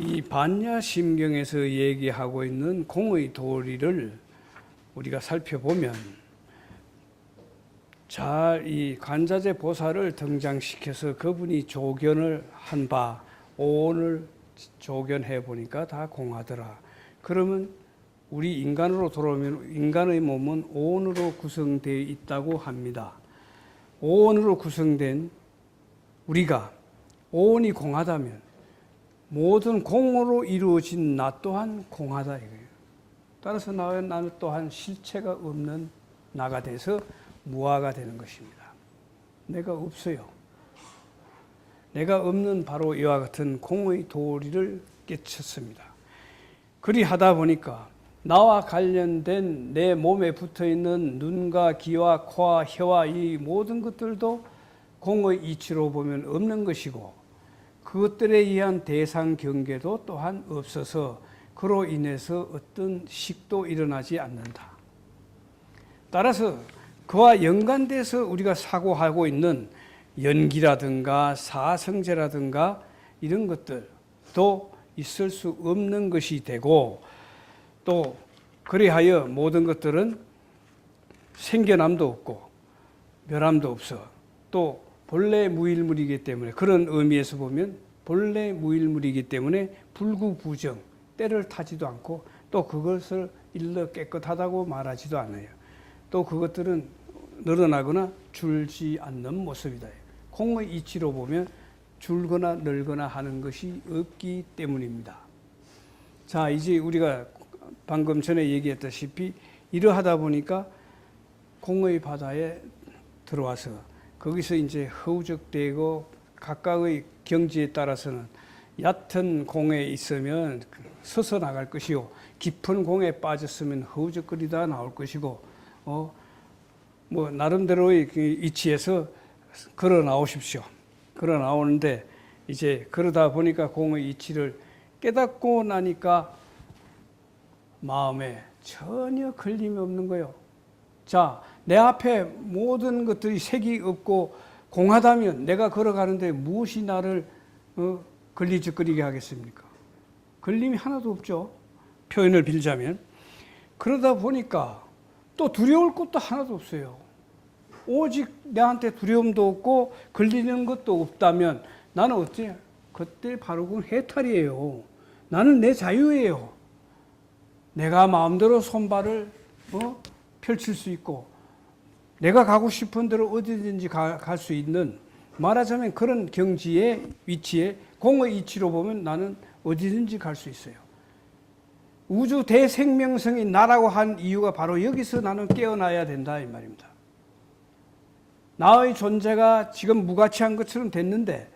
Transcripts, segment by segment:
이 반야심경에서 얘기하고 있는 공의 도리를 우리가 살펴보면 잘 이 관자재 보살을 등장시켜서 그분이 조견을 한 바 오온을 조견해 보니까 다 공하더라. 그러면 우리 인간으로 돌아오면 인간의 몸은 오온으로 구성되어 있다고 합니다. 오온으로 구성된 우리가 오온이 공하다면 모든 공으로 이루어진 나 또한 공하다 이거예요. 따라서 나는 또한 실체가 없는 나가 돼서 무아가 되는 것입니다. 내가 없어요. 내가 없는 바로 이와 같은 공의 도리를 깨쳤습니다. 그리하다 보니까 나와 관련된 내 몸에 붙어있는 눈과 귀와 코와 혀와 이 모든 것들도 공의 이치로 보면 없는 것이고 그것들에 의한 대상 경계도 또한 없어서 그로 인해서 어떤 식도 일어나지 않는다. 따라서 그와 연관돼서 우리가 사고하고 있는 연기라든가 사성제라든가 이런 것들도 있을 수 없는 것이 되고 또 그리하여 모든 것들은 생겨남도 없고 멸함도 없어 또 본래 무일물이기 때문에 그런 의미에서 보면 본래 무일물이기 때문에 불구부정 때를 타지도 않고 또 그것을 일러 깨끗하다고 말하지도 않아요. 또 그것들은 늘어나거나 줄지 않는 모습이다. 공의 이치로 보면 줄거나 늘거나 하는 것이 없기 때문입니다. 자, 이제 우리가 방금 전에 얘기했다시피 이러하다 보니까 공의 바다에 들어와서 거기서 이제 허우적대고 각각의 경지에 따라서는 얕은 공에 있으면 서서 나갈 것이요 깊은 공에 빠졌으면 허우적거리다 나올 것이고 뭐 나름대로의 이치에서 걸어 나오십시오. 걸어 나오는데 이제 그러다 보니까 공의 이치를 깨닫고 나니까 마음에 전혀 걸림이 없는 거예요. 자, 내 앞에 모든 것들이 색이 없고 공하다면 내가 걸어가는데 무엇이 나를 걸리적거리게 하겠습니까? 걸림이 하나도 없죠. 표현을 빌자면. 그러다 보니까 또 두려울 것도 하나도 없어요. 오직 내한테 두려움도 없고 걸리는 것도 없다면 나는 어때요? 그때 바로 그건 해탈이에요. 나는 내 자유예요. 내가 마음대로 손발을 펼칠 수 있고 내가 가고 싶은 대로 어디든지 갈 수 있는 말하자면 그런 경지의 위치에 공의 이치로 보면 나는 어디든지 갈 수 있어요. 우주 대생명성이 나라고 한 이유가 바로 여기서 나는 깨어나야 된다 이 말입니다. 나의 존재가 지금 무가치한 것처럼 됐는데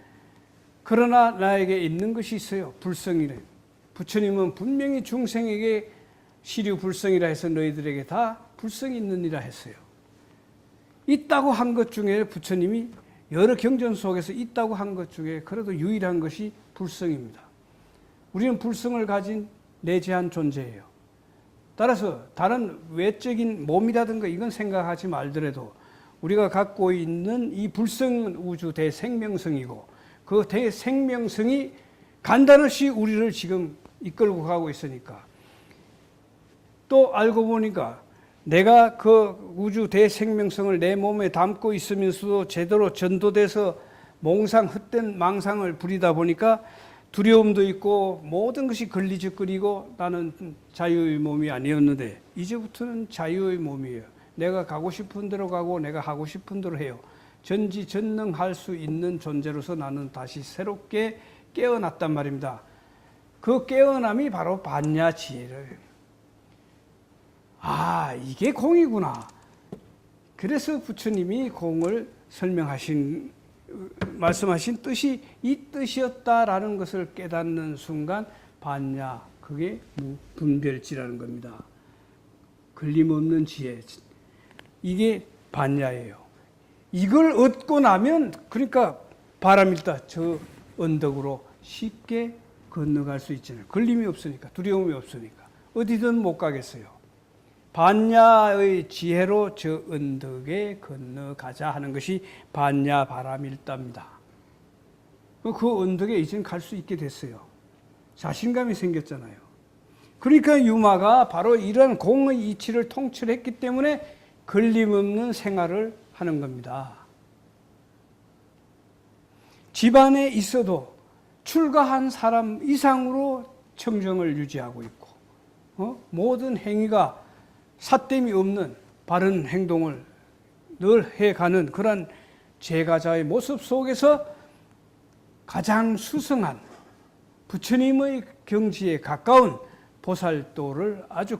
그러나 나에게 있는 것이 있어요. 불성이래. 부처님은 분명히 중생에게 시류 불성이라 해서 너희들에게 다 불성이 있느니라 했어요. 있다고 한 것 중에 부처님이 여러 경전 속에서 있다고 한 것 중에 그래도 유일한 것이 불성입니다. 우리는 불성을 가진 내재한 존재예요. 따라서 다른 외적인 몸이라든가 이건 생각하지 말더라도 우리가 갖고 있는 이 불성은 우주 대생명성이고 그 대생명성이 간단없이 우리를 지금 이끌고 가고 있으니까 또 알고 보니까 내가 그 우주 대생명성을 내 몸에 담고 있으면서도 제대로 전도돼서 몽상 헛된 망상을 부리다 보니까 두려움도 있고 모든 것이 걸리적거리고 나는 자유의 몸이 아니었는데 이제부터는 자유의 몸이에요. 내가 가고 싶은 대로 가고 내가 하고 싶은 대로 해요. 전지전능할 수 있는 존재로서 나는 다시 새롭게 깨어났단 말입니다. 그 깨어남이 바로 반야지혜를 이게 공이구나. 그래서 부처님이 공을 말씀하신 뜻이 이 뜻이었다라는 것을 깨닫는 순간 반야, 그게 무분별지라는 겁니다. 걸림없는 지혜. 이게 반야예요. 이걸 얻고 나면 그러니까 바람일다 저 언덕으로 쉽게 건너갈 수 있잖아요. 걸림이 없으니까, 두려움이 없으니까. 어디든 못 가겠어요. 반야의 지혜로 저 언덕에 건너가자 하는 것이 반야 바람일답니다. 그 언덕에 이제는 갈 수 있게 됐어요. 자신감이 생겼잖아요. 그러니까 유마가 바로 이런 공의 이치를 통철했기 때문에 걸림없는 생활을 하는 겁니다. 집안에 있어도 출가한 사람 이상으로 청정을 유지하고 있고, 모든 행위가 삿됨이 없는 바른 행동을 늘 해가는 그런 제가자의 모습 속에서 가장 수성한 부처님의 경지에 가까운 보살도를 아주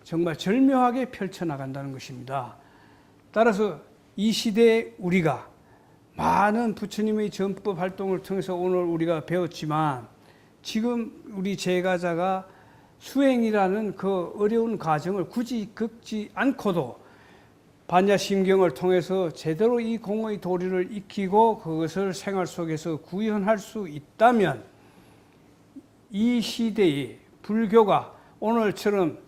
정말 절묘하게 펼쳐나간다는 것입니다. 따라서 이 시대에 우리가 많은 부처님의 전법 활동을 통해서 오늘 우리가 배웠지만, 지금 우리 제가자가 수행이라는 그 어려운 과정을 굳이 겪지 않고도 반야심경을 통해서 제대로 이 공의 도리를 익히고 그것을 생활 속에서 구현할 수 있다면, 이 시대에 불교가 오늘처럼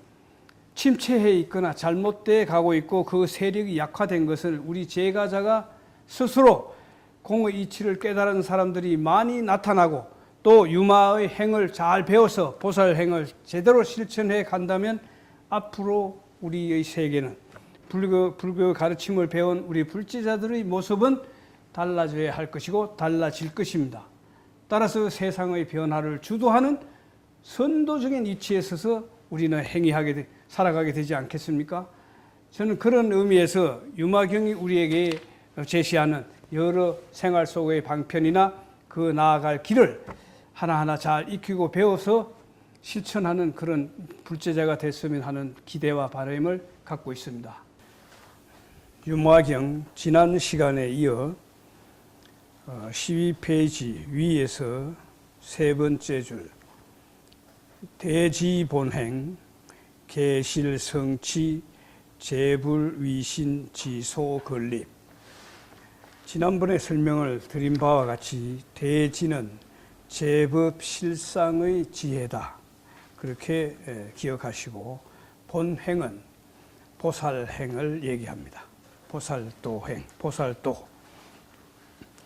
침체해 있거나 잘못돼 가고 있고 그 세력이 약화된 것을 우리 제가자가 스스로 공의 이치를 깨달은 사람들이 많이 나타나고, 또 유마의 행을 잘 배워서 보살행을 제대로 실천해 간다면 앞으로 우리의 세계는 불교 가르침을 배운 우리 불제자들의 모습은 달라져야 할 것이고 달라질 것입니다. 따라서 세상의 변화를 주도하는 선도적인 위치에 서서 우리는 살아가게 되지 않겠습니까? 저는 그런 의미에서 유마경이 우리에게 제시하는 여러 생활 속의 방편이나 그 나아갈 길을 하나하나 잘 익히고 배워서 실천하는 그런 불제자가 됐으면 하는 기대와 바람을 갖고 있습니다. 유마경 지난 시간에 이어 12페이지 위에서 세 번째 줄 대지본행 계실성치 재불위신지소건립, 지난번에 설명을 드린 바와 같이 대지는 제법실상의 지혜다, 그렇게 기억하시고, 본행은 보살행을 얘기합니다. 보살도행, 보살도,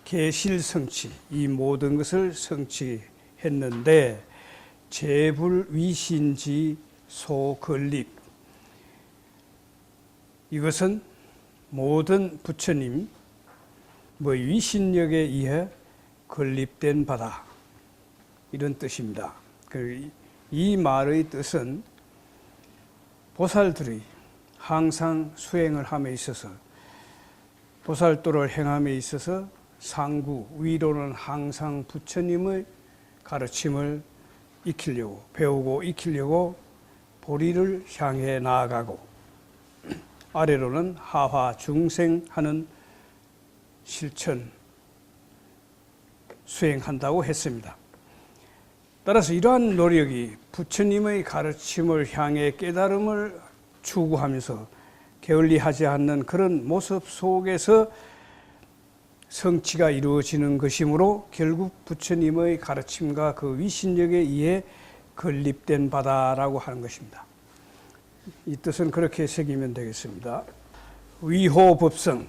계실성치, 이 모든 것을 성취했는데 재불위신지 소건립, 이것은 모든 부처님 위신력에 의해 건립된 바다, 이런 뜻입니다. 이 말의 뜻은 보살들이 항상 수행을 함에 있어서, 보살도를 행함에 있어서 상구, 위로는 항상 부처님의 가르침을 익히려고, 배우고 익히려고 보리를 향해 나아가고, 아래로는 하화 중생하는 실천, 수행한다고 했습니다. 따라서 이러한 노력이 부처님의 가르침을 향해 깨달음을 추구하면서 게을리하지 않는 그런 모습 속에서 성취가 이루어지는 것이므로 결국 부처님의 가르침과 그 위신력에 의해 건립된 바다라고 하는 것입니다. 이 뜻은 그렇게 새기면 되겠습니다. 위호법성,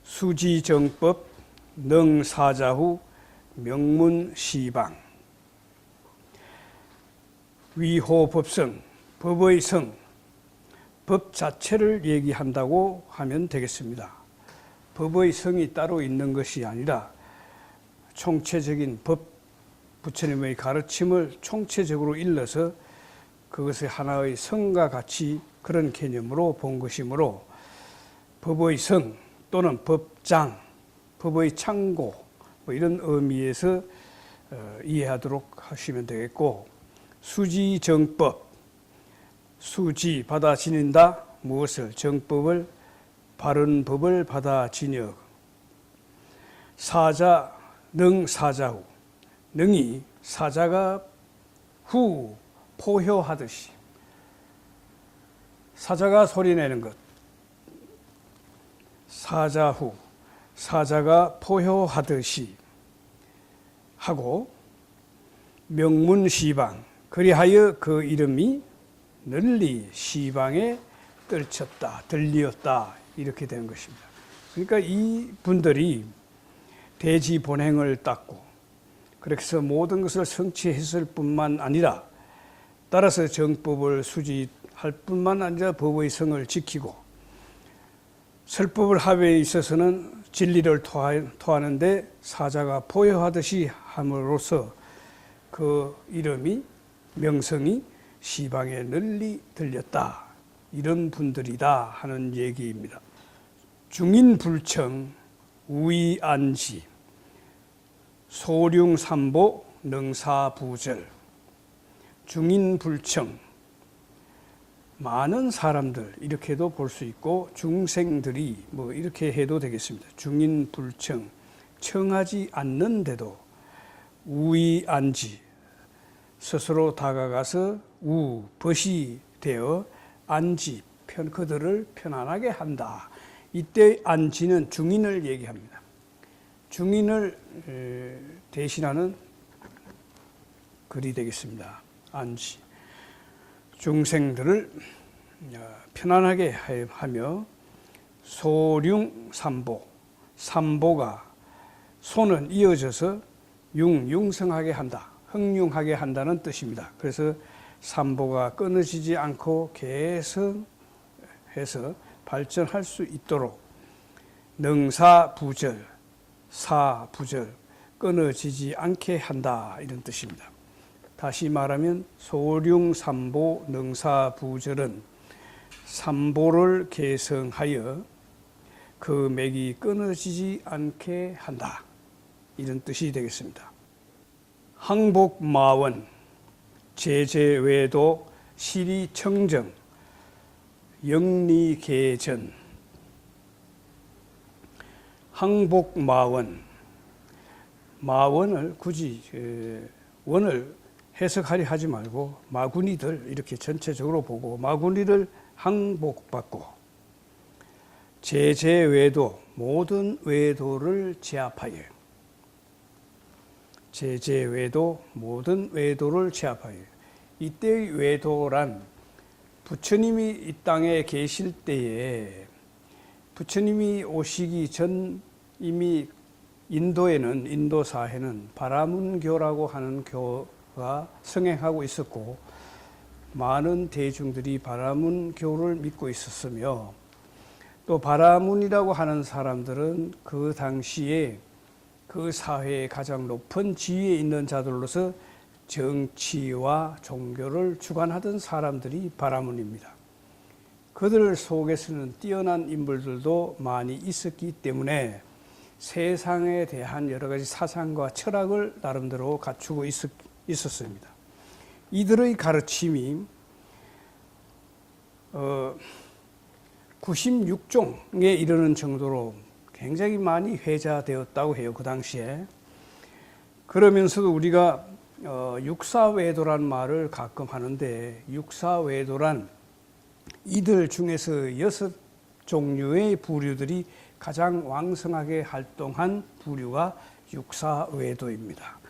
수지정법, 능사자후, 명문시방. 위호법성, 법의 성, 법 자체를 얘기한다고 하면 되겠습니다. 법의 성이 따로 있는 것이 아니라 총체적인 법, 부처님의 가르침을 총체적으로 일러서 그것을 하나의 성과 같이 그런 개념으로 본 것이므로 법의 성 또는 법장, 법의 창고, 이런 의미에서 이해하도록 하시면 되겠고, 수지정법, 수지 받아 지닌다, 무엇을? 정법을, 바른 법을 받아 지녀. 사자, 능사자후, 능이 사자가 후 포효하듯이, 사자가 소리내는 것, 사자후, 사자가 포효하듯이 하고, 명문시방, 그리하여 그 이름이 널리 시방에 떨쳤다, 들리었다, 이렇게 되는 것입니다. 그러니까 이 분들이 대지본행을 닦고 그래서 모든 것을 성취했을 뿐만 아니라 따라서 정법을 수지할 뿐만 아니라 법의 성을 지키고 설법을 합에 있어서는 진리를 토하는데 사자가 포효하듯이 함으로써 그 이름이 명성이 시방에 널리 들렸다. 이런 분들이다 하는 얘기입니다. 중인불청, 우이안지, 소룡삼보, 능사부절, 중인불청, 많은 사람들 이렇게도 볼 수 있고 중생들이 뭐 이렇게 해도 되겠습니다. 중인불청, 청하지 않는데도 우이안지, 스스로 다가가서 벗이 되어 안지, 그들을 편안하게 한다. 이때 안지는 중인을 얘기합니다. 중인을 대신하는 글이 되겠습니다. 안지. 중생들을 편안하게 하며 소룡삼보, 삼보가 소는 이어져서 융성하게 한다. 흥융하게 한다는 뜻입니다. 그래서 삼보가 끊어지지 않고 계속해서 발전할 수 있도록 능사부절, 사부절, 끊어지지 않게 한다 이런 뜻입니다. 다시 말하면 소룡삼보 능사부절은 삼보를 계승하여 그 맥이 끊어지지 않게 한다 이런 뜻이 되겠습니다. 항복마원, 제재외도, 시리청정, 영리계전. 항복마원, 마원을 굳이 원을 해석하려 하지 말고 마구니들 이렇게 전체적으로 보고 마구니를 항복받고 제재외도, 모든 외도를 제압하여 제재외도, 모든 외도를 제압하여. 이때의 외도란 부처님이 이 땅에 계실 때에 부처님이 오시기 전 이미 인도에는, 인도사회는 바라문교라고 하는 교가 성행하고 있었고 많은 대중들이 바라문교를 믿고 있었으며 또 바라문이라고 하는 사람들은 그 당시에 그 사회의 가장 높은 지위에 있는 자들로서 정치와 종교를 주관하던 사람들이 바라문입니다. 그들 속에서는 뛰어난 인물들도 많이 있었기 때문에 세상에 대한 여러 가지 사상과 철학을 나름대로 갖추고 있었습니다. 이들의 가르침이 96종에 이르는 정도로 굉장히 많이 회자되었다고 해요. 그 당시에. 그러면서도 우리가 육사외도란 말을 가끔 하는데 육사외도란 이들 중에서 6종류의 부류들이 가장 왕성하게 활동한 부류가 육사외도입니다.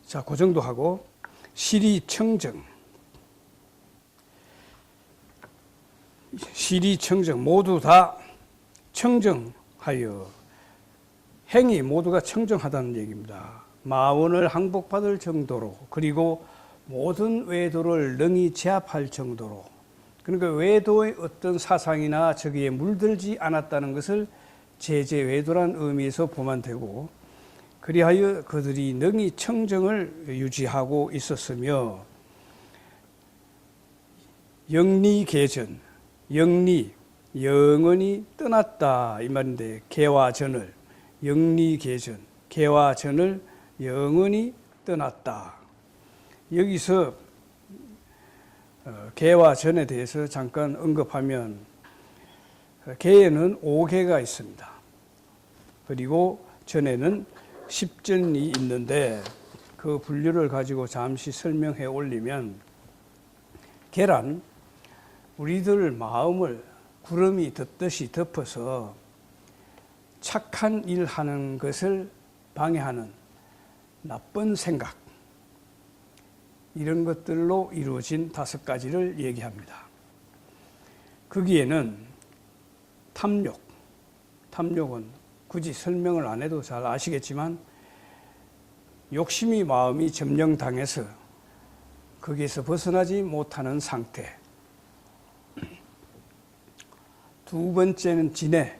자, 그 정도 하고 시리청정. 시리청정 모두 다 청정하여 행위 모두가 청정하다는 얘기입니다. 마원을 항복받을 정도로 그리고 모든 외도를 능히 제압할 정도로 그러니까 외도의 어떤 사상이나 저기에 물들지 않았다는 것을 제재외도란 의미에서 보면 되고 그리하여 그들이 능히 청정을 유지하고 있었으며 영리계전, 영리, 영원히 떠났다 이 말인데 개화전을 영리계전, 개화전을 영원히 떠났다. 여기서 개화전에 대해서 잠깐 언급하면 개에는 5개가 있습니다. 그리고 전에는 10전이 있는데 그 분류를 가지고 잠시 설명해 올리면 개란 우리들 마음을 구름이 덮듯이 덮어서 착한 일 하는 것을 방해하는 나쁜 생각 이런 것들로 이루어진 5가지를 얘기합니다. 거기에는 탐욕은 굳이 설명을 안 해도 잘 아시겠지만 욕심이 마음이 점령당해서 거기에서 벗어나지 못하는 상태. 두 번째는 진해,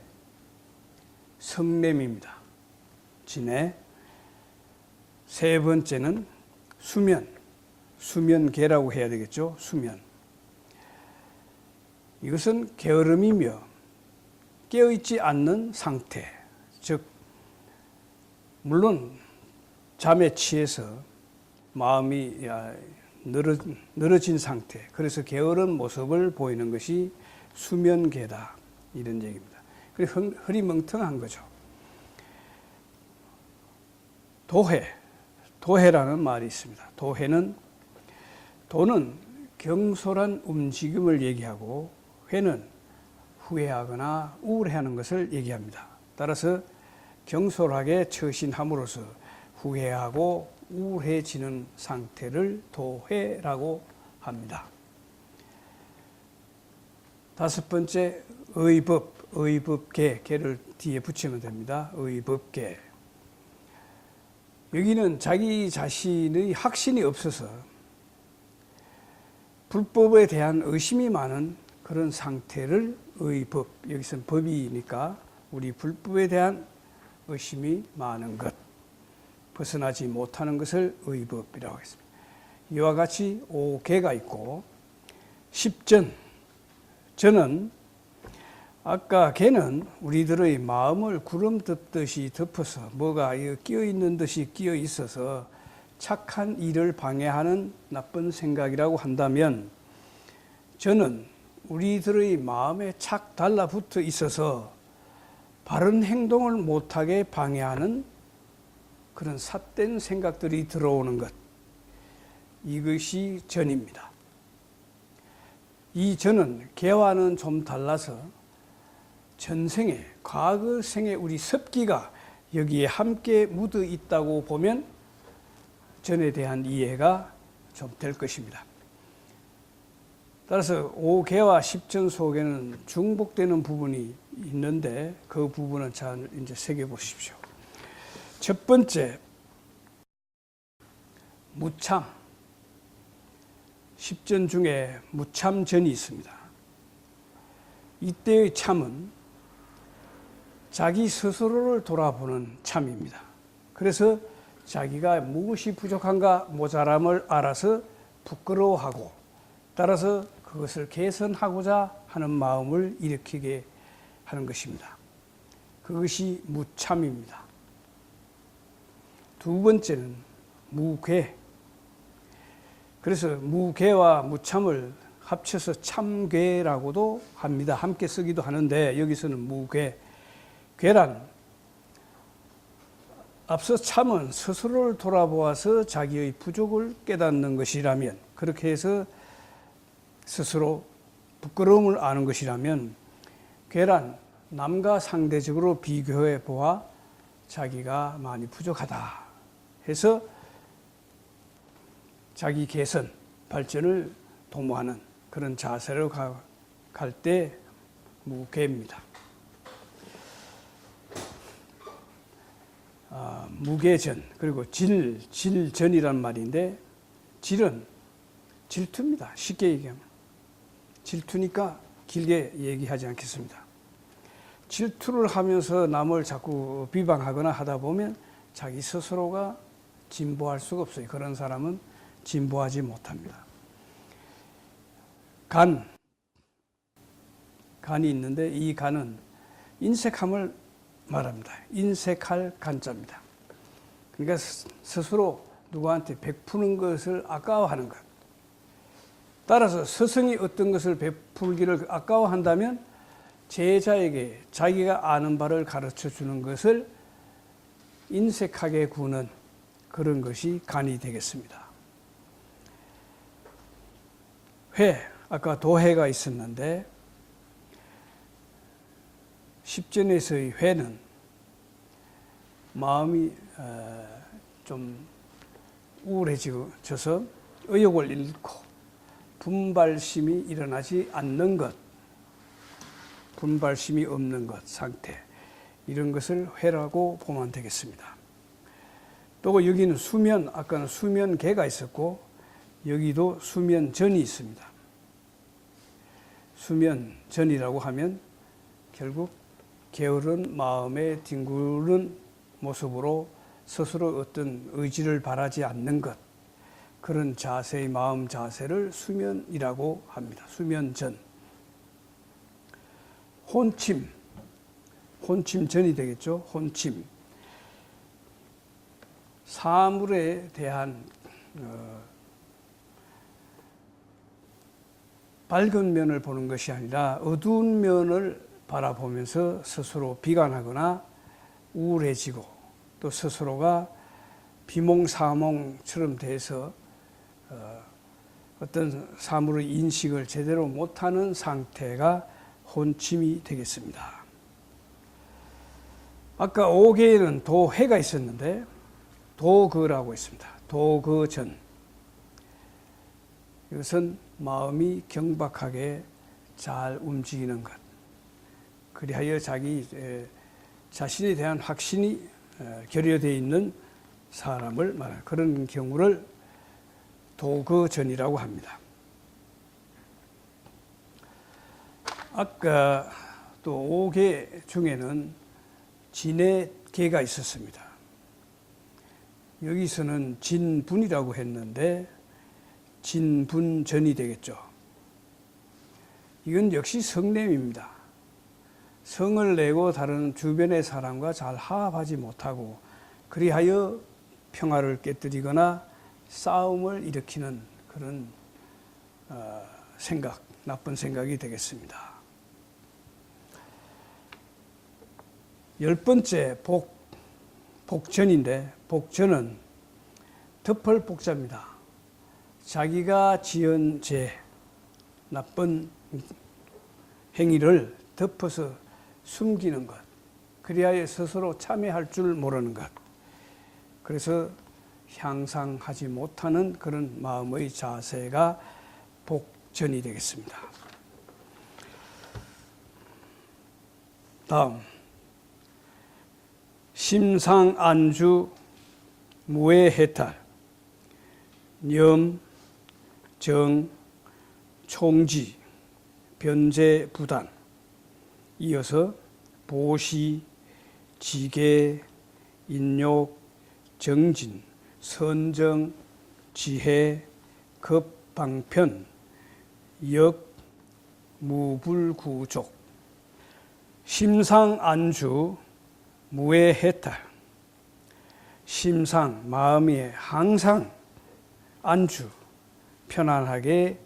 성냄입니다. 진해. 세 번째는 수면, 수면계라고 해야 되겠죠. 수면. 이것은 게으름이며 깨어있지 않는 상태. 즉 물론 잠에 취해서 마음이 늘어진 상태. 그래서 게으른 모습을 보이는 것이 수면계다. 이런 얘기입니다. 그리고 흐리멍텅한 거죠. 도해라는 말이 있습니다. 도는 경솔한 움직임을 얘기하고 회는 후회하거나 우울해하는 것을 얘기합니다. 따라서 경솔하게 처신함으로써 후회하고 우울해지는 상태를 도해라고 합니다. 다섯 번째, 의법계, 계를 뒤에 붙이면 됩니다. 의법계. 여기는 자기 자신의 확신이 없어서 불법에 대한 의심이 많은 그런 상태를 의법, 여기서는 법이니까 우리 불법에 대한 의심이 많은 것, 벗어나지 못하는 것을 의법이라고 하겠습니다. 이와 같이 5개가 있고 10전, 전은 아까 개는 우리들의 마음을 구름 덮듯이 덮어서 뭐가 끼어 있는 듯이 끼어 있어서 착한 일을 방해하는 나쁜 생각이라고 한다면, 저는 우리들의 마음에 착 달라붙어 있어서 바른 행동을 못하게 방해하는 그런 삿된 생각들이 들어오는 것, 이것이 전입니다. 이 전은 개와는 좀 달라서 전생에, 과거 생에 우리 습기가 여기에 함께 묻어 있다고 보면 전에 대한 이해가 좀 될 것입니다. 따라서 5개와 10전 속에는 중복되는 부분이 있는데 그 부분은 잘 이제 새겨보십시오. 첫 번째, 무참. 10전 중에 무참전이 있습니다. 이때의 참은 자기 스스로를 돌아보는 참입니다. 그래서 자기가 무엇이 부족한가 모자람을 알아서 부끄러워하고 따라서 그것을 개선하고자 하는 마음을 일으키게 하는 것입니다. 그것이 무참입니다. 두 번째는 무괴. 그래서 무괴와 무참을 합쳐서 참괴라고도 합니다. 함께 쓰기도 하는데 여기서는 무괴. 괴란, 앞서 참은 스스로를 돌아보아서 자기의 부족을 깨닫는 것이라면, 그렇게 해서 스스로 부끄러움을 아는 것이라면, 괴란, 남과 상대적으로 비교해 보아 자기가 많이 부족하다 해서 자기 개선, 발전을 도모하는 그런 자세로 갈 때 무괴입니다. 무괴전, 그리고 질전이란 말인데, 질은 질투입니다. 쉽게 얘기하면. 질투니까 길게 얘기하지 않겠습니다. 질투를 하면서 남을 자꾸 비방하거나 하다 보면 자기 스스로가 진보할 수가 없어요. 그런 사람은 진보하지 못합니다. 간이 있는데 이 간은 인색함을 말합니다. 인색할 간자입니다. 그러니까 스스로 누구한테 베푸는 것을 아까워하는 것. 따라서 스승이 어떤 것을 베풀기를 아까워한다면 제자에게 자기가 아는 바를 가르쳐 주는 것을 인색하게 구는 그런 것이 간이 되겠습니다. 회, 아까 도해가 있었는데 10전에서의 회는 마음이 좀 우울해져서 의욕을 잃고 분발심이 일어나지 않는 것, 분발심이 없는 것 상태, 이런 것을 회라고 보면 되겠습니다. 또 여기는 수면, 아까는 수면계가 있었고 여기도 수면전이 있습니다. 수면전이라고 하면 결국 게으른 마음에 뒹구는 모습으로 스스로 어떤 의지를 바라지 않는 것, 그런 자세의 마음 자세를 수면이라고 합니다. 수면전. 혼침전이 되겠죠. 혼침. 사물에 대한 밝은 면을 보는 것이 아니라 어두운 면을 바라보면서 스스로 비관하거나 우울해지고 또 스스로가 비몽사몽처럼 돼서 어떤 사물의 인식을 제대로 못하는 상태가 혼침이 되겠습니다. 아까 오계에는 도해가 있었는데 도거라고 있습니다. 도거전. 이것은 마음이 경박하게 잘 움직이는 것. 그리하여 자기 자신에 대한 확신이 결여되어 있는 사람을 말하는 그런 경우를 도거전이라고 합니다. 아까 또 5계 중에는 진의 계가 있었습니다. 여기서는 진분이라고 했는데 진분전이 되겠죠. 이건 역시 성냄입니다. 성을 내고 다른 주변의 사람과 잘 화합하지 못하고 그리하여 평화를 깨뜨리거나 싸움을 일으키는 그런 생각, 나쁜 생각이 되겠습니다. 10번째 복전인데 복전은 덮을 복자입니다. 자기가 지은 죄, 나쁜 행위를 덮어서 숨기는 것, 그리하여 스스로 참회할 줄 모르는 것, 그래서 향상하지 못하는 그런 마음의 자세가 복전이 되겠습니다. 다음 심상안주 무해해탈 염, 정, 총지, 변제, 부단. 이어서 보시, 지계, 인욕, 정진, 선정, 지혜, 급방편, 역, 무불구족. 심상안주 무해해탈. 심상, 마음이 항상 안주, 편안하게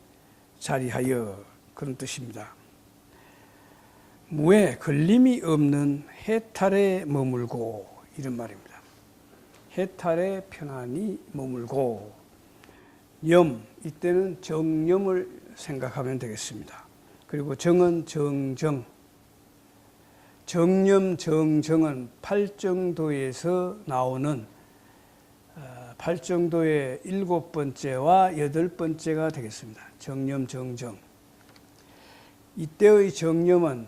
자리하여, 그런 뜻입니다. 무해, 걸림이 없는 해탈에 머물고, 이런 말입니다. 해탈에 편안히 머물고, 염, 이때는 정념을 생각하면 되겠습니다. 그리고 정은 정정. 정념, 정정은 팔정도에서 나오는 팔정도의 7번째와 8번째가 되겠습니다. 정념, 정정. 이때의 정념은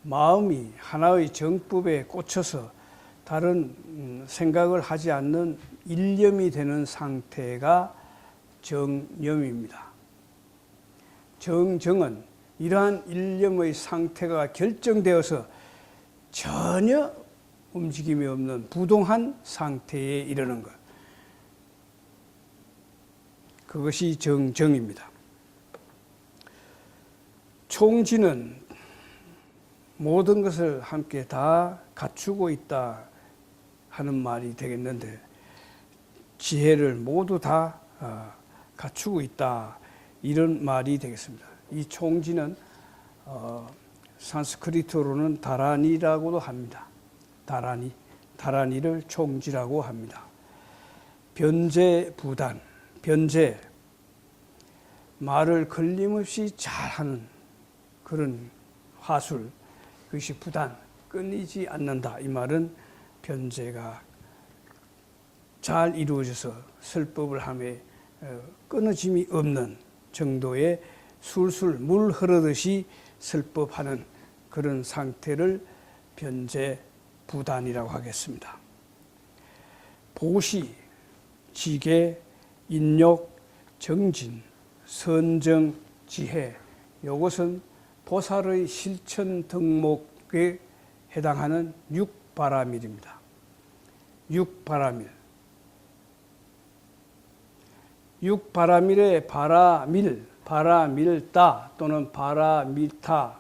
마음이 하나의 정법에 꽂혀서 다른 생각을 하지 않는 일념이 되는 상태가 정념입니다. 정정은 이러한 일념의 상태가 결정되어서 전혀 움직임이 없는 부동한 상태에 이르는 것. 그것이 정정입니다. 총지는 모든 것을 함께 다 갖추고 있다 하는 말이 되겠는데, 지혜를 모두 다 갖추고 있다, 이런 말이 되겠습니다. 이 총지는 산스크리트로는 다라니라고도 합니다. 다라니를 총지라고 합니다. 변제, 부단. 변제, 말을 걸림없이 잘하는 그런 화술, 그것이 부단, 끊이지 않는다. 이 말은 변제가 잘 이루어져서 설법을 함에 끊어짐이 없는 정도의 술술 물 흐르듯이 설법하는 그런 상태를 변제, 부단이라고 하겠습니다. 보시, 지계, 인욕, 정진, 선정, 지혜. 이것은 보살의 실천 덕목에 해당하는 육바라밀입니다. 육바라밀. 육바라밀의 바라밀, 바라밀다 또는 바라밀타,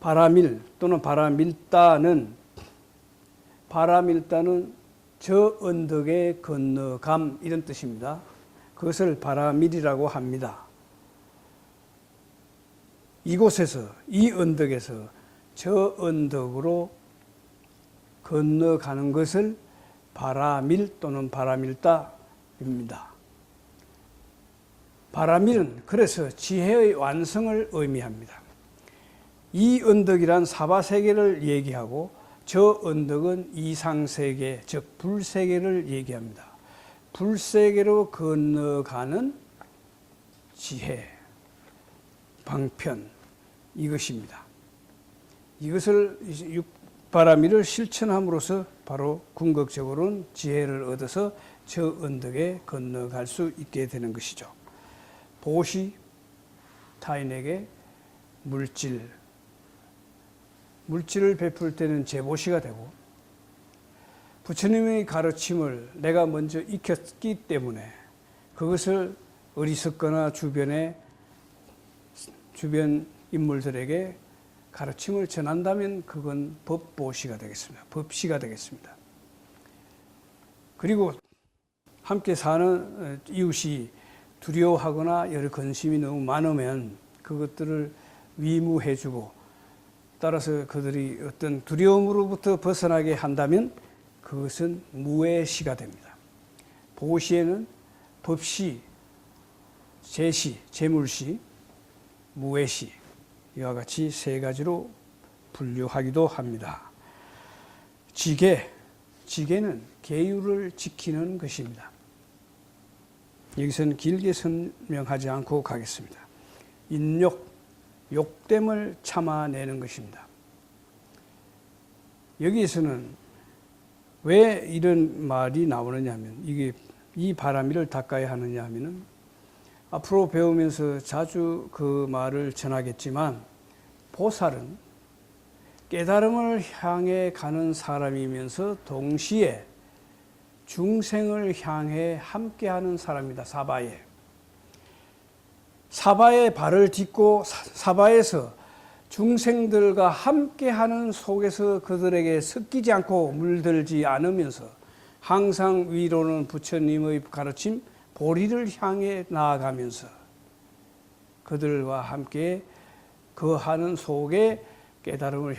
바라밀 또는 바라밀다는 저 언덕의 건너감 이런 뜻입니다. 그것을 바라밀이라고 합니다. 이곳에서 이 언덕에서 저 언덕으로 건너가는 것을 바라밀 또는 바라밀다입니다. 바라밀은 그래서 지혜의 완성을 의미합니다. 이 언덕이란 사바세계를 얘기하고 저 언덕은 이상세계, 즉 불세계를 얘기합니다. 불세계로 건너가는 지혜, 방편, 이것입니다. 이것을 육바라밀을 실천함으로써 바로 궁극적으로는 지혜를 얻어서 저 언덕에 건너갈 수 있게 되는 것이죠. 보시, 타인에게 물질을 베풀 때는 제보시가 되고, 부처님의 가르침을 내가 먼저 익혔기 때문에 그것을 어리석거나 주변 인물들에게 가르침을 전한다면 그건 법보시가 되겠습니다. 법시가 되겠습니다. 그리고 함께 사는 이웃이 두려워하거나 여러 근심이 너무 많으면 그것들을 위무해주고, 따라서 그들이 어떤 두려움으로부터 벗어나게 한다면 그것은 무해시가 됩니다. 보시에는 법시, 재시, 재물시, 무해시 이와 같이 세 가지로 분류하기도 합니다. 지계는 계율을 지키는 것입니다. 여기서는 길게 설명하지 않고 가겠습니다. 욕됨을 참아내는 것입니다. 여기에서는 왜 이런 말이 나오느냐 하면, 이 바라밀을 닦아야 하느냐 하면은, 앞으로 배우면서 자주 그 말을 전하겠지만, 보살은 깨달음을 향해 가는 사람이면서 동시에 중생을 향해 함께하는 사람이다. 사바에 발을 딛고 사바에서 중생들과 함께하는 속에서 그들에게 섞이지 않고 물들지 않으면서 항상 위로는 부처님의 가르침 보리를 향해 나아가면서 그들과 함께 거하는 속에 깨달음을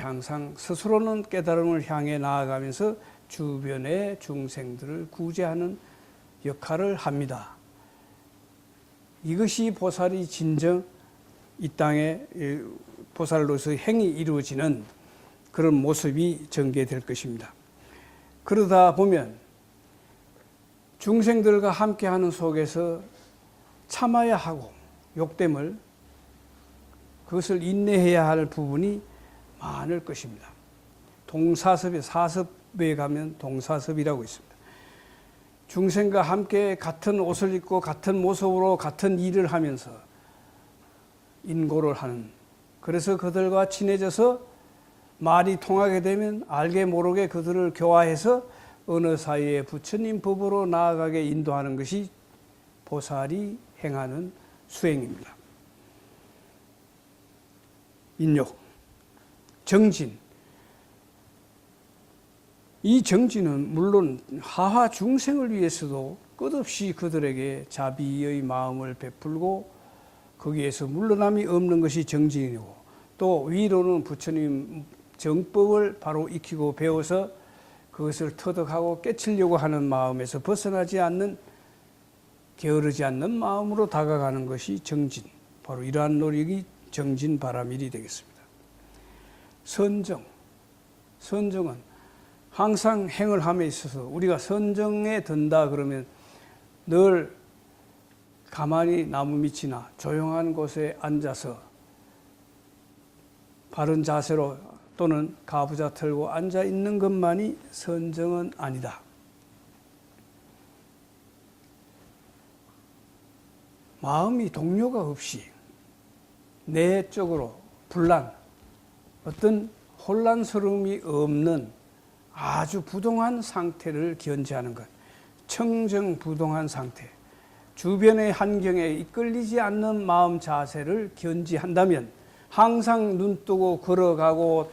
스스로는 깨달음을 향해 나아가면서 주변의 중생들을 구제하는 역할을 합니다. 이것이 보살이 진정 이 땅에 보살로서의 행이 이루어지는 그런 모습이 전개될 것입니다. 그러다 보면 중생들과 함께하는 속에서 참아야 하고 욕됨을 그것을 인내해야 할 부분이 많을 것입니다. 사섭에 가면 동사섭이라고 있습니다. 중생과 함께 같은 옷을 입고 같은 모습으로 같은 일을 하면서 인고를 하는, 그래서 그들과 친해져서 말이 통하게 되면 알게 모르게 그들을 교화해서 어느 사이에 부처님 법으로 나아가게 인도하는 것이 보살이 행하는 수행입니다. 인욕, 정진. 이 정진은 물론 하하 중생을 위해서도 끝없이 그들에게 자비의 마음을 베풀고 거기에서 물러남이 없는 것이 정진이고, 또 위로는 부처님 정법을 바로 익히고 배워서 그것을 터득하고 깨치려고 하는 마음에서 벗어나지 않는, 게으르지 않는 마음으로 다가가는 것이 정진. 바로 이러한 노력이 정진 바라밀이 되겠습니다. 선정은 항상 행을 함에 있어서 우리가 선정에 든다 그러면 늘 가만히 나무 밑이나 조용한 곳에 앉아서 바른 자세로 또는 가부좌 틀고 앉아 있는 것만이 선정은 아니다. 마음이 동요가 없이 내적으로 불란, 어떤 혼란스러움이 없는 아주 부동한 상태를 견지하는 것. 청정부동한 상태. 주변의 환경에 이끌리지 않는 마음 자세를 견지한다면 항상 눈뜨고 걸어가고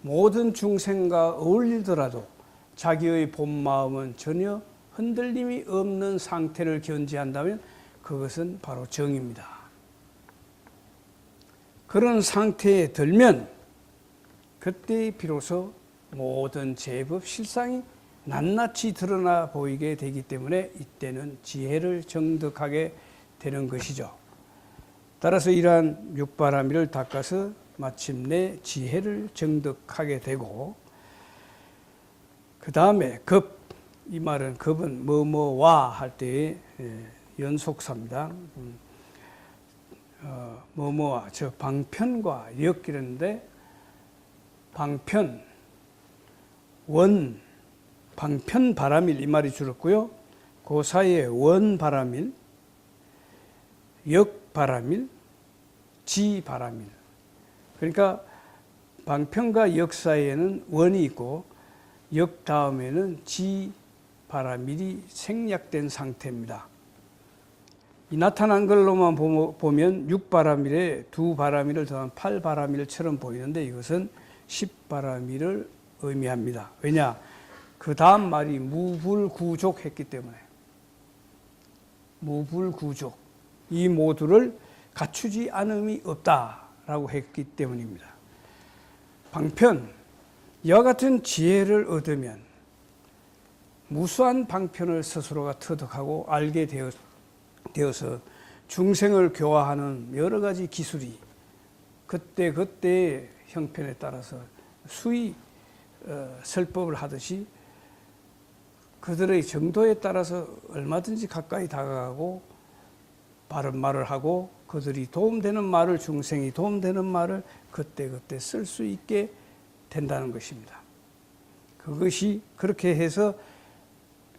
모든 중생과 어울리더라도 자기의 본 마음은 전혀 흔들림이 없는 상태를 견지한다면 그것은 바로 정입니다. 그런 상태에 들면 그때 비로소 모든 제법 실상이 낱낱이 드러나 보이게 되기 때문에 이때는 지혜를 정득하게 되는 것이죠. 따라서 이러한 육바라밀을 닦아서 마침내 지혜를 정득하게 되고, 그 다음에 급, 이 말은 급은 뭐뭐와 할 때의 연속사입니다. 뭐뭐와, 즉 방편과 역 이랬는데, 방편, 원, 방편 바라밀 이 말이 줄었고요. 그 사이에 원 바라밀, 역 바라밀, 지 바라밀. 그러니까 방편과 역 사이에는 원이 있고 역 다음에는 지 바라밀이 생략된 상태입니다. 이 나타난 걸로만 보면 6바라밀에 2바라밀을 더한 8바라밀처럼 보이는데 이것은 10바라밀을 의미합니다. 왜냐? 그 다음 말이 무불구족 했기 때문에. 무불구족. 이 모두를 갖추지 않음이 없다라고 했기 때문입니다. 방편, 이와 같은 지혜를 얻으면 무수한 방편을 스스로가 터득하고 알게 되어서 중생을 교화하는 여러 가지 기술이 그때그때의 형편에 따라서 수의 설법을 하듯이 그들의 정도에 따라서 얼마든지 가까이 다가가고 바른 말을 하고 그들이 도움되는 말을, 중생이 도움되는 말을 그때그때 쓸 수 있게 된다는 것입니다. 그것이 그렇게 해서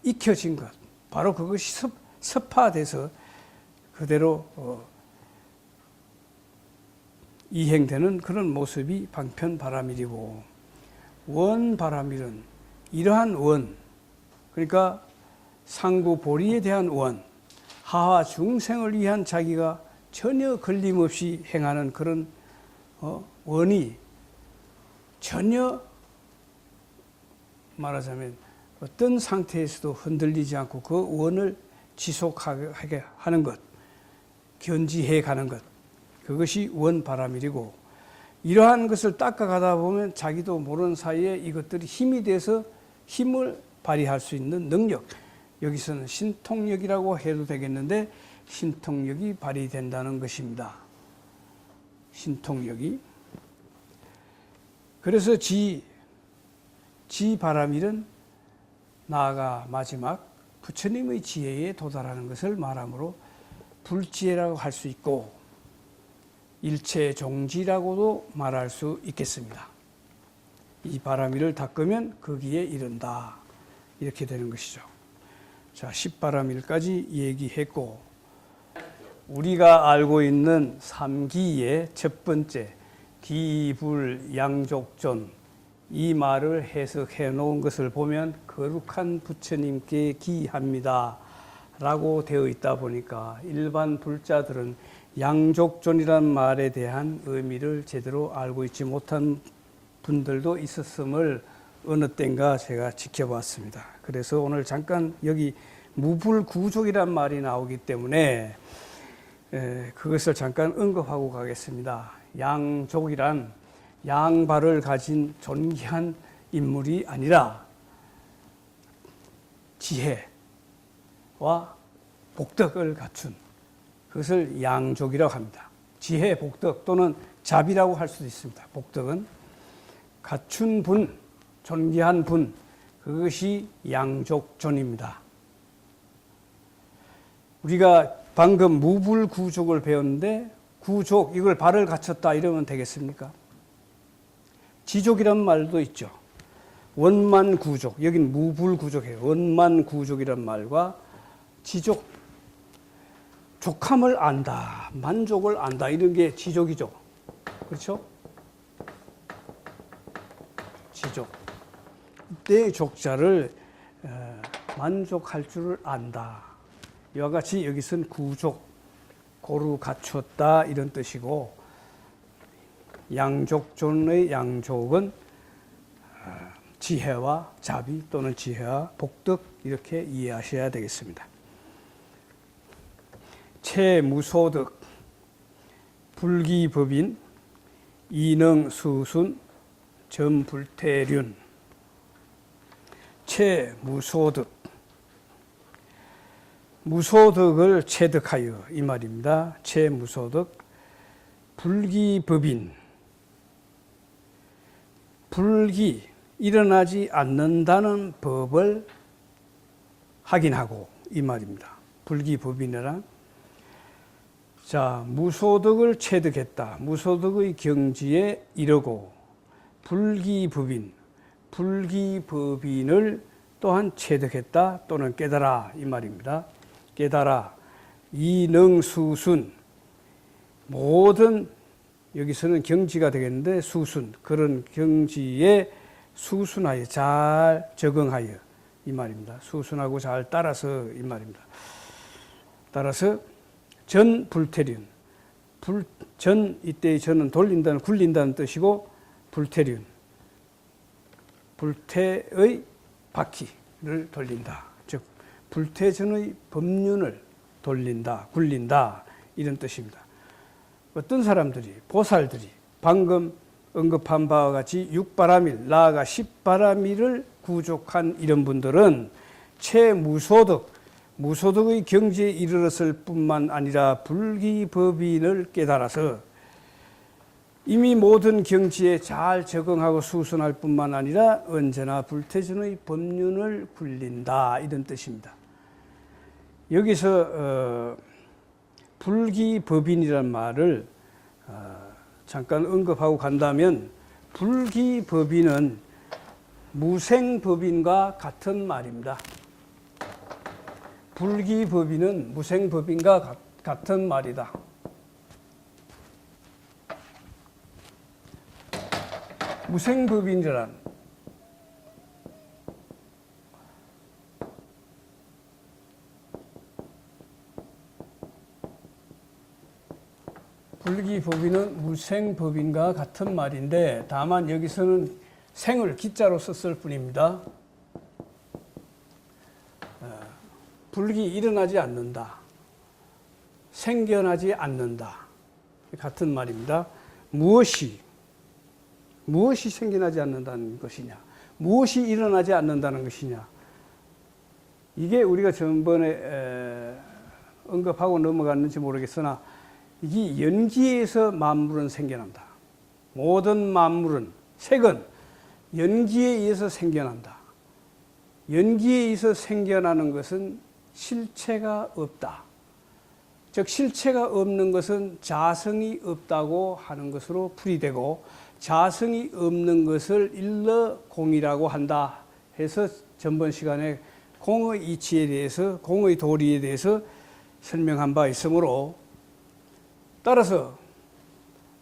익혀진 것, 바로 그것이 습화돼서 그대로 이행되는 그런 모습이 방편바라밀이고, 원바라밀은 이러한 원, 그러니까 상부보리에 대한 원, 하와 중생을 위한 자기가 전혀 걸림없이 행하는 그런 원이 전혀 말하자면 어떤 상태에서도 흔들리지 않고 그 원을 지속하게 하는 것, 견지해 가는 것, 그것이 원바라밀이고, 이러한 것을 닦아가다 보면 자기도 모르는 사이에 이것들이 힘이 돼서 힘을 발휘할 수 있는 능력, 여기서는 신통력이라고 해도 되겠는데 신통력이 발휘된다는 것입니다. 신통력이. 그래서 지바라밀은 나아가 마지막 부처님의 지혜에 도달하는 것을 말하므로 불지혜라고 할 수 있고 일체종지라고도 말할 수 있겠습니다. 이 바라밀을 닦으면 거기에 이른다. 이렇게 되는 것이죠. 자, 10바라밀까지 얘기했고, 우리가 알고 있는 삼기의 첫 번째 기불양족존, 이 말을 해석해 놓은 것을 보면 거룩한 부처님께 기합니다 라고 되어 있다 보니까 일반 불자들은 양족존이란 말에 대한 의미를 제대로 알고 있지 못한 분들도 있었음을 어느 땐가 제가 지켜봤습니다. 그래서 오늘 잠깐 여기 무불구족이란 말이 나오기 때문에 그것을 잠깐 언급하고 가겠습니다. 양족이란 양발을 가진 존귀한 인물이 아니라 지혜와 복덕을 갖춘, 그것을 양족이라고 합니다. 지혜, 복덕 또는 자비라고 할 수도 있습니다. 복덕은 갖춘 분, 존귀한 분, 그것이 양족존입니다. 우리가 방금 무불구족을 배웠는데 구족, 이걸 발을 갖췄다 이러면 되겠습니까? 지족이란 말도 있죠. 원만구족, 여긴 무불구족이에요. 원만구족이란 말과 지족, 족함을 안다, 만족을 안다, 이런 게 지족이죠. 그렇죠? 지족. 이때의 족자를 만족할 줄을 안다. 이와 같이 여기서는 구족, 고루 갖추었다 이런 뜻이고, 양족존의 양족은 지혜와 자비 또는 지혜와 복덕 이렇게 이해하셔야 되겠습니다. 채무소득, 불기법인, 이능수순, 점불태륜. 채무소득, 무소득을 체득하여 이 말입니다. 채무소득, 불기법인, 불기, 일어나지 않는다는 법을 확인하고 이 말입니다. 불기법인이란, 자, 무소득을 체득했다. 무소득의 경지에 이르고, 불기법인, 불기법인을 또한 체득했다 또는 깨달아 이 말입니다. 깨달아, 이능수순, 모든, 여기서는 경지가 되겠는데 수순, 그런 경지에 수순하여 잘 적응하여 이 말입니다. 수순하고 잘 따라서 이 말입니다. 따라서 전불태륜, 전, 이때의 전은 돌린다는, 굴린다는 뜻이고, 불태륜, 불태의 바퀴를 돌린다. 즉 불태전의 법륜을 돌린다, 굴린다 이런 뜻입니다. 어떤 사람들이, 보살들이 방금 언급한 바와 같이 육바라밀, 나아가 십바라밀을 구족한 이런 분들은 채무소득, 무소득의 경지에 이르렀을 뿐만 아니라 불기법인을 깨달아서 이미 모든 경지에 잘 적응하고 수순할 뿐만 아니라 언제나 불태전의 법륜을 굴린다 이런 뜻입니다. 여기서 불기법인이라는 말을 잠깐 언급하고 간다면, 불기법인은 무생법인과 같은 말입니다. 불기법인은 무생법인과 같은 말이다. 무생법인이란 불기법인은 무생법인과 같은 말인데, 다만 여기서는 생을 기자로 썼을 뿐입니다. 불기 일어나지 않는다, 생겨나지 않는다 같은 말입니다. 무엇이 생겨나지 않는다는 것이냐, 무엇이 일어나지 않는다는 것이냐, 이게 우리가 전번에 언급하고 넘어갔는지 모르겠으나, 이게 연기에서 만물은 생겨난다. 모든 만물은, 색은 연기에 의해서 생겨난다. 연기에 의해서 생겨나는 것은 실체가 없다. 즉 실체가 없는 것은 자성이 없다고 하는 것으로 풀이되고, 자성이 없는 것을 일러 공이라고 한다 해서 전번 시간에 공의 이치에 대해서, 공의 도리에 대해서 설명한 바 있으므로, 따라서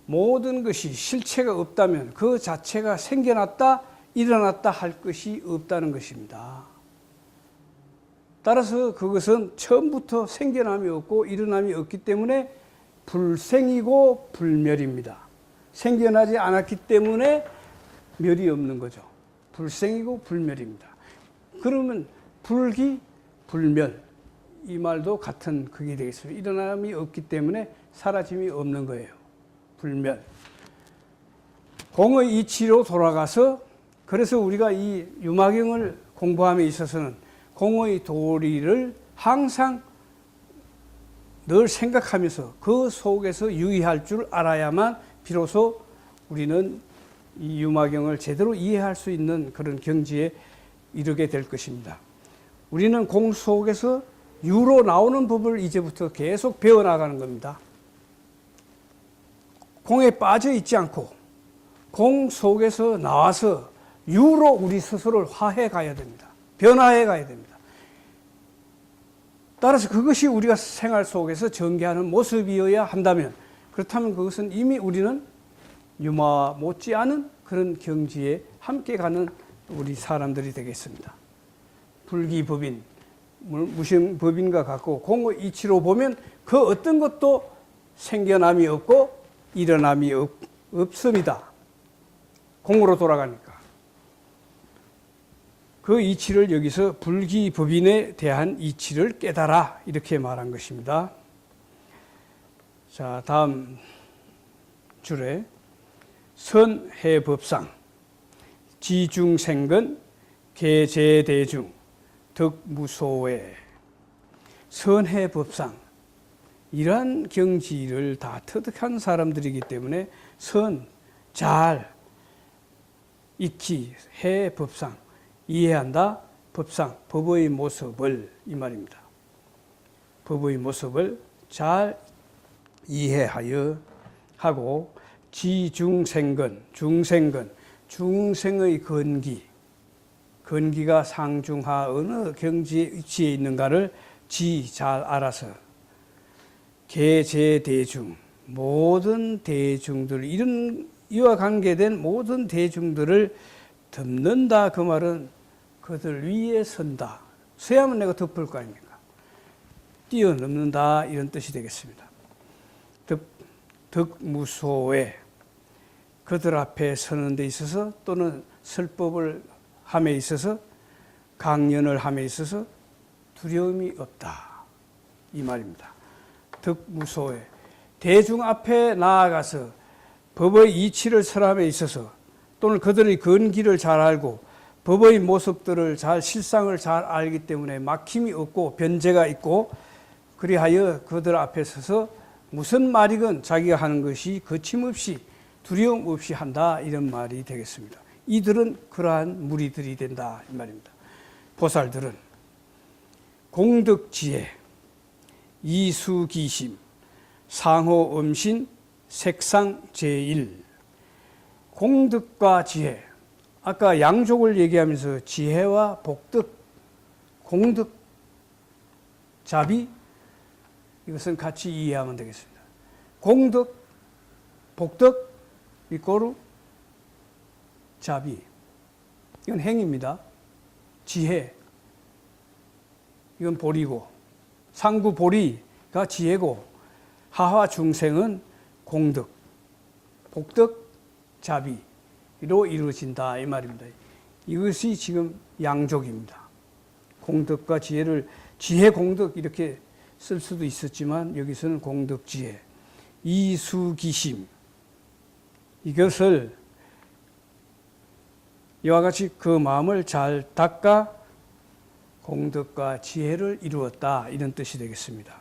모든 것이 실체가 없다면 그 자체가 생겨났다, 일어났다 할 것이 없다는 것입니다. 따라서 그것은 처음부터 생겨남이 없고 일어남이 없기 때문에 불생이고 불멸입니다. 생겨나지 않았기 때문에 멸이 없는 거죠. 불생이고 불멸입니다. 그러면 불기, 불멸, 이 말도 같은 그게 되겠습니다. 일어남이 없기 때문에 사라짐이 없는 거예요. 불멸. 공의 이치로 돌아가서, 그래서 우리가 이 유마경을 공부함에 있어서는 공의 도리를 항상 늘 생각하면서 그 속에서 유의할 줄 알아야만 비로소 우리는 이 유마경을 제대로 이해할 수 있는 그런 경지에 이르게 될 것입니다. 우리는 공 속에서 유로 나오는 법을 이제부터 계속 배워나가는 겁니다. 공에 빠져 있지 않고 공 속에서 나와서 유로 우리 스스로를 화해 가야 됩니다. 변화해 가야 됩니다. 따라서 그것이 우리가 생활 속에서 전개하는 모습이어야 한다면, 그렇다면 그것은 이미 우리는 유마와 못지않은 그런 경지에 함께 가는 우리 사람들이 되겠습니다. 불기법인, 무슨 법인과 같고 공의이치로 보면 그 어떤 것도 생겨남이 없고 일어남이 없습니다. 공으로 돌아가니까. 그 이치를 여기서 불기법인에 대한 이치를 깨달아 이렇게 말한 것입니다. 자, 다음 줄에 선해법상 지중생근 계제대중 덕무소외. 선해법상, 이러한 경지를 다 터득한 사람들이기 때문에 선, 잘, 익히, 해법상, 이해한다, 법상, 법의 모습을, 이 말입니다. 법의 모습을 잘 이해하여 하고, 지중생근, 중생근, 중생의 근기가 상중하 어느 경지에 위치해 있는가를 잘 알아서 계제대중, 모든 대중들, 이와 관계된 모든 대중들을 덮는다. 그 말은 그들 위에 선다. 서야면 내가 덮을 거 아닙니까? 뛰어넘는다, 이런 뜻이 되겠습니다. 덕무소외, 그들 앞에 서는 데 있어서 또는 설법을 함에 있어서 강연을 함에 있어서 두려움이 없다, 이 말입니다. 덕무소외, 대중 앞에 나아가서 법의 이치를 설함에 있어서 또는 그들의 근기를 잘 알고 법의 모습들을 실상을 잘 알기 때문에 막힘이 없고 변제가 있고, 그리하여 그들 앞에 서서 무슨 말이건 자기가 하는 것이 거침없이 두려움 없이 한다, 이런 말이 되겠습니다. 이들은 그러한 무리들이 된다, 이 말입니다. 보살들은 공덕지혜, 이수기심, 상호엄신, 색상제일. 공덕과 지혜, 아까 양족을 얘기하면서 지혜와 복덕, 공덕, 자비, 이것은 같이 이해하면 되겠습니다. 공덕, 복덕, 이꼬르, 자비, 이건 행입니다. 지혜, 이건 보리고, 상구보리가 지혜고, 하화 중생은 공덕, 복덕, 자비로 이루어진다, 이 말입니다. 이것이 지금 양족입니다. 공덕과 지혜를 지혜 공덕 이렇게 쓸 수도 있었지만 여기서는 공덕 지혜, 이수기심, 이것을 이와 같이 그 마음을 잘 닦아 공덕과 지혜를 이루었다, 이런 뜻이 되겠습니다.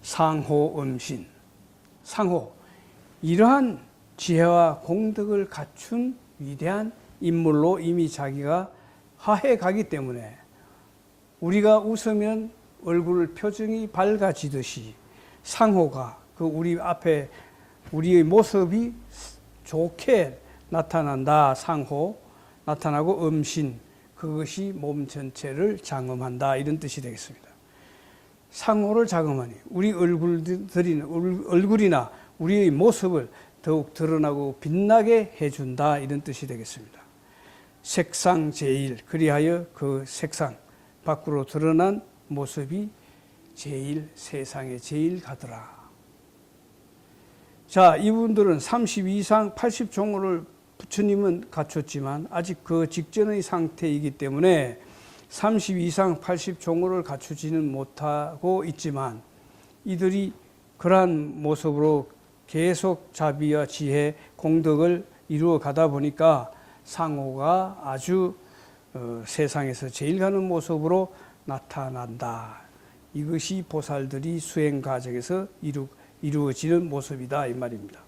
상호엄신, 상호, 이러한 지혜와 공덕을 갖춘 위대한 인물로 이미 자기가 하해 가기 때문에 우리가 웃으면 얼굴 표정이 밝아지듯이 상호가 그 우리 앞에 우리의 모습이 좋게 나타난다. 상호, 나타나고 엄신, 그것이 몸 전체를 장엄한다, 이런 뜻이 되겠습니다. 상호를 장엄하니 우리 얼굴이나 우리의 모습을 더욱 드러나고 빛나게 해준다, 이런 뜻이 되겠습니다. 색상 제일, 그리하여 그 색상 밖으로 드러난 모습이 제일, 세상에 제일 가더라. 자, 이분들은 32상 80종호를 부처님은 갖췄지만 아직 그 직전의 상태이기 때문에 32상 80종호를 갖추지는 못하고 있지만 이들이 그러한 모습으로 계속 자비와 지혜, 공덕을 이루어 가다 보니까 상호가 아주 세상에서 제일 가는 모습으로 나타난다. 이것이 보살들이 수행 과정에서 이루어지는 모습이다, 이 말입니다.